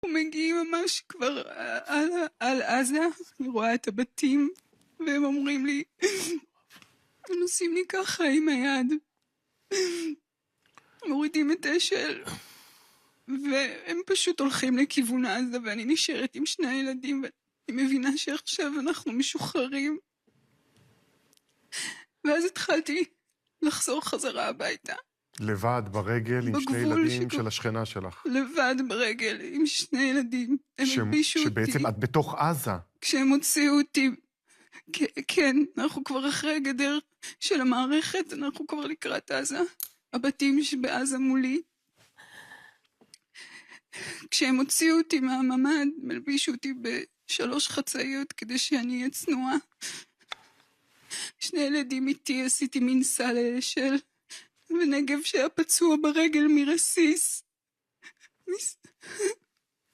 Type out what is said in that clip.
מגיעים ממש כבר על עזה, אני רואה את הבתים, והם אומרים לי, הם עושים לי ככה עם היד, מורידים את אשל, והם פשוט הולכים לכיוון עזה, ואני נשארת עם שני הילדים, ואני מבינה שעכשיו אנחנו משוחררים. ואז התחלתי לחזור חזרה הביתה. לבד, ברגל, עם שני ילדים של השכנה שלך. לבד ברגל, עם שני ילדים. הם הלבישו אותי. שבעצם את בתוך עזה. כשהם הוציאו אותי, כן, אנחנו כבר אחרי הגדר של המערכת, אנחנו כבר לקראת עזה. הבתים שבעזה מולי. כשהם הוציאו אותי מהממ"ד, הם הלבישו אותי ב3 חצאיות כדי שאני אהיה צנועה. שני ילדים איתי, עשיתי מין סל אשל, ונגב שהיה פצוע ברגל מרסיס.